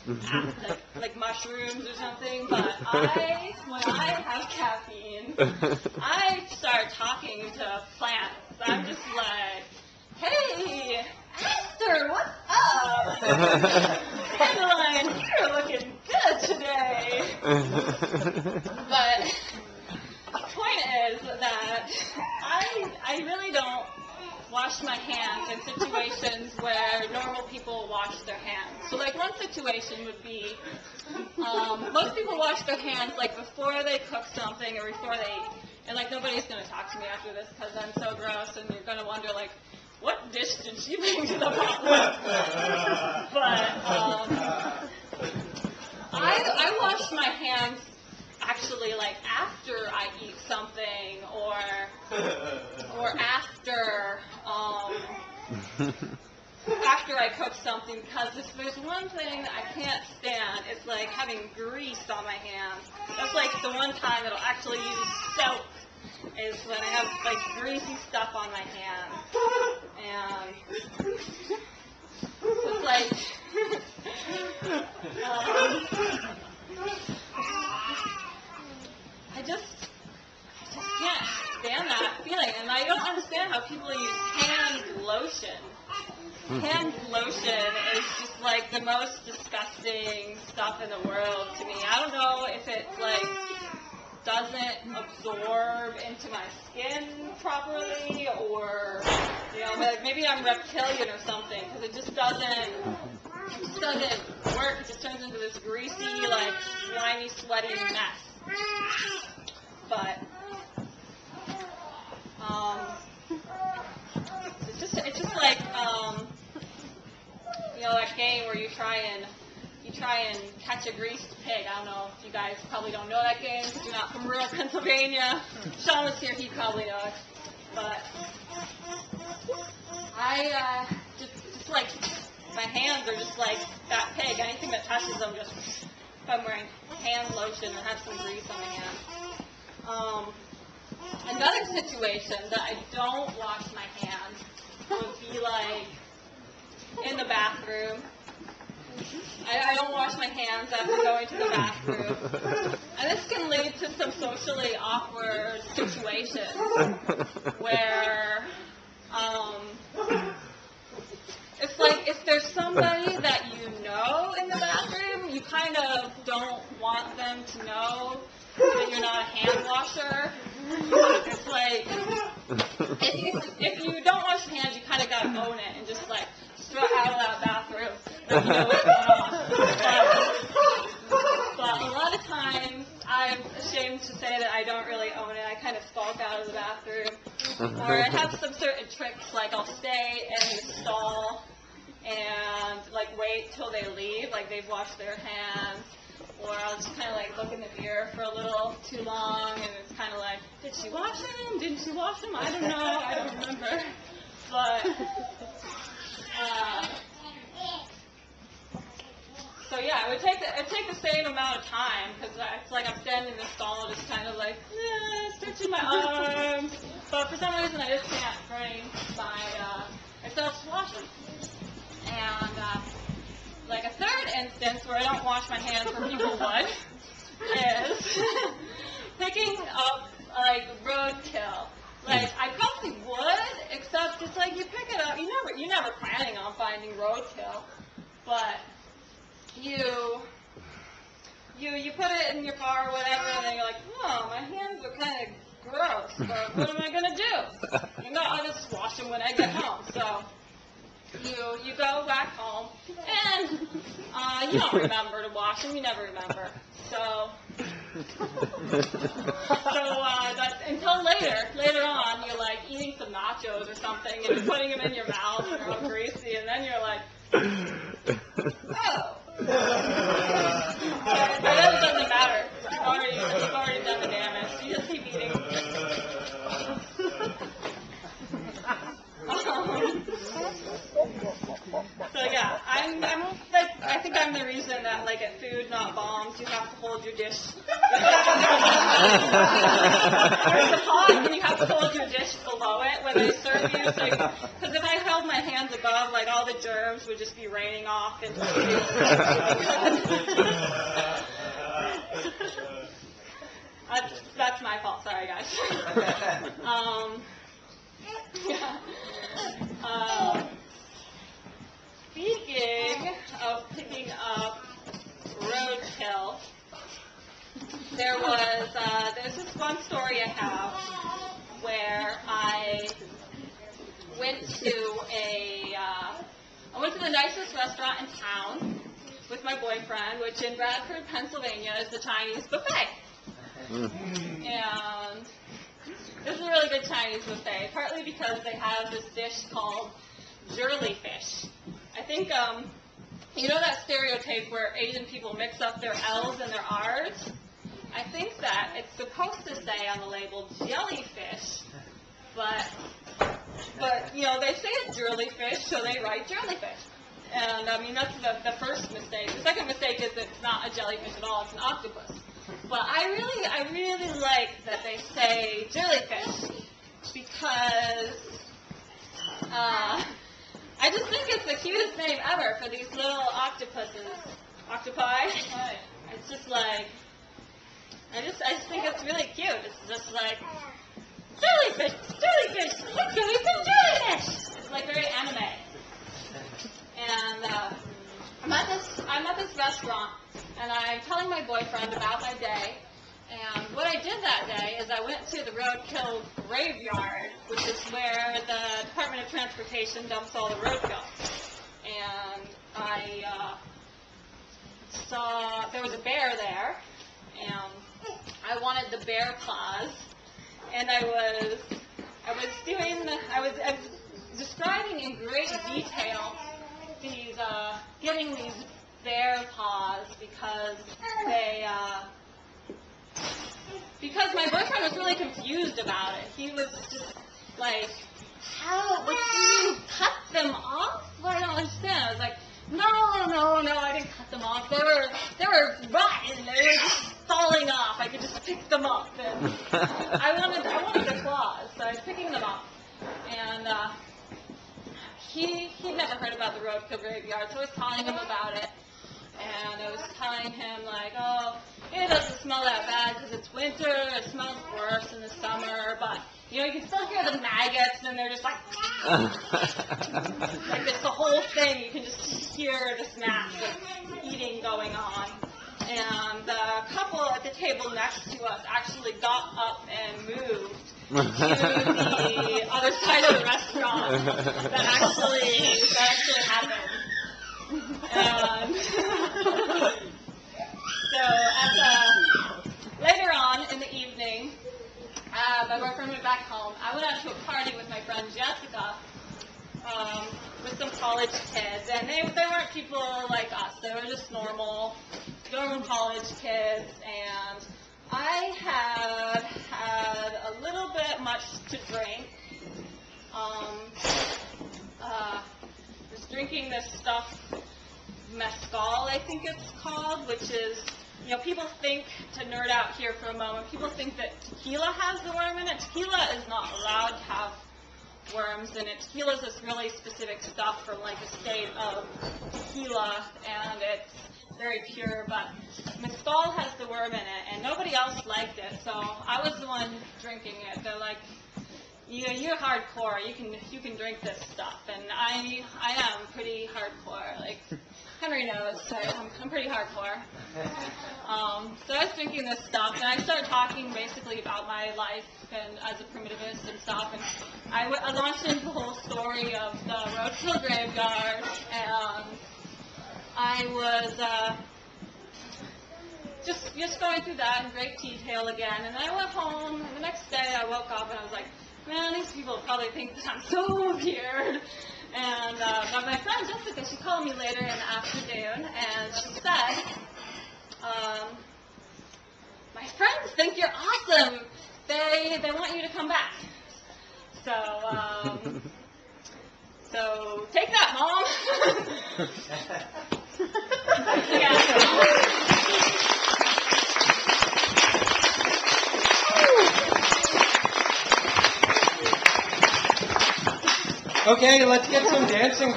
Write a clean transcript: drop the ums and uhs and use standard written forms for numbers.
like mushrooms or something. But when I have caffeine, I start talking to plants. I'm just like, hey, Esther, what's up? Dandelion, you're looking good today. But the point is that I really don't wash my hands in situations where normal people wash their hands. So like one situation would be, most people wash their hands like before they cook something or before they eat. And like nobody's going to talk to me after this because I'm so gross, and you're going to wonder like, what dish did she bring to the potluck? But I wash my hands actually like after I eat something or after I cook something, because if there's one thing that I can't stand, it's like having grease on my hands. That's like the one time that I'll actually use soap, is when I have like greasy stuff on my hands. And it's like I just can't stand that feeling, and I don't understand how people use hand lotion. Hand lotion is just like the most disgusting stuff in the world to me. I don't know if it like doesn't absorb into my skin properly, or like maybe I'm reptilian or something, because it just doesn't work. It just turns into this greasy, like slimy, sweaty mess. But it's just like that game where you try and catch a greased pig. I don't know if you guys probably don't know that game because you're not from rural Pennsylvania. Sean was here, he probably knows. But I just like my hands are just like that pig. Anything that touches them, just if I'm wearing hand lotion and have some grease on my hands. Another situation that I don't wash my hands would be like in the bathroom. I don't wash my hands after going to the bathroom. And this can lead to some socially awkward situations where it's like if there's somebody that you know in the bathroom, you kind of don't want them to know that you're not a hand washer. It's like, if you don't wash your hands, you kind of got to own it and just like strut out of that bathroom. Like, you know what's going on. But a lot of times, I'm ashamed to say that I don't really own it. I kind of skulk out of the bathroom. Or I have some certain tricks, like I'll stay in the stall and like wait till they leave, like they've washed their hands. Or I'll just kind of like look in the mirror for a little too long, and it's kind of like, did she wash them? Didn't she wash them? I don't know. I don't remember. But so yeah, it would take the same amount of time, because it's like I'm standing in the stall, just kind of like stretching my arms. But for some reason, I just can't bring myself to wash them. And like a third instance where I don't wash my hands where people would is picking up like roadkill. Like I probably would, except it's like you pick it up, you're never planning on finding roadkill, but you put it in your car or whatever, and then you're like, oh, my hands are kind of gross, but what am I gonna do? I'll just wash them when I get home. So you go back home, and you don't remember to wash them. You never remember. So that's until later on, you're like eating some nachos or something, and you're putting them in your mouth, and they're all greasy, and then you're like, oh. But then it doesn't matter. You've already done the damage. You just keep eating. So yeah, I think I'm the reason that like at Food Not Bombs you have to hold your dish. There's a pot and you have to hold your dish below it when they serve you. Because if I held my hands above like like all the germs would just be raining off into that's my fault. Sorry, guys. Speaking of picking up Roadkill, there's this one story I have where I went to the nicest restaurant in town with my boyfriend, which in Bradford, Pennsylvania is the Chinese buffet. And this is a really good Chinese buffet, partly because they have this dish called jellyfish. I think, you know that stereotype where Asian people mix up their L's and their R's? I think that it's supposed to say on the label jellyfish, but you know, they say it's jellyfish, so they write jellyfish. And I mean, that's the first mistake. The second mistake is it's not a jellyfish at all, it's an octopus. But I really like that they say jellyfish because I just think it's the cutest name ever for these little octopuses. Octopi? It's just like, I just think it's really cute. It's just like, jellyfish, jellyfish, let's go eat some jellyfish! It's like very anime. And I'm at this restaurant, and I'm telling my boyfriend about my day. And what I did that day is I went to the Roadkill graveyard, which is where the Department of Transportation dumps all the roadkill. And I saw there was a bear there, and I wanted the bear paws. And I was describing in great detail getting these bear paws because my boyfriend was really confused about it. He was just like, what, do you cut them off? Well, I don't understand. I was like, no, I didn't cut them off. They were rotten. They were just falling off. I could just pick them up. And I wanted the claws, so I was picking them up. And he'd never heard about the Roadkill graveyard, so I was telling him about it. And I was telling him, like, oh, it doesn't smell that bad because it's winter. It smells worse in the summer. But, you know, you can still hear the maggots, and they're just like, like it's the whole thing. You can just hear this massive eating going on. And the couple at the table next to us actually got up and moved to the other side of the restaurant. That actually happened. And so later on in the evening, my boyfriend went back home. I went out to a party with my friend Jessica, with some college kids, and they weren't people like us. They were just normal college kids, and I had a little bit much to drink. Was drinking this stuff, mezcal, I think it's called, which is, you know, people think, to nerd out here for a moment, people think that tequila has the worm in it. Tequila is not allowed to have worms in it. Tequila is this really specific stuff from like a state of tequila, and it's very pure, but mezcal has the worm in it, and nobody else liked it, so I was the one drinking it. They're like, you're hardcore, you can drink this stuff, and I am pretty hardcore, like, Henry knows, so I'm pretty hardcore. So I was drinking this stuff, and I started talking basically about my life and as a primitivist and stuff, and I launched into the whole story of the Roadkill graveyard, and I was just going through that in great detail again, and I went home, and the next day I woke up and I was like, man, these people probably think that I'm so weird. And but my friend Jessica, she called me later in the afternoon, and she said, my friends think you're awesome. They want you to come back. So take that, Mom. Okay, let's get some dancing going.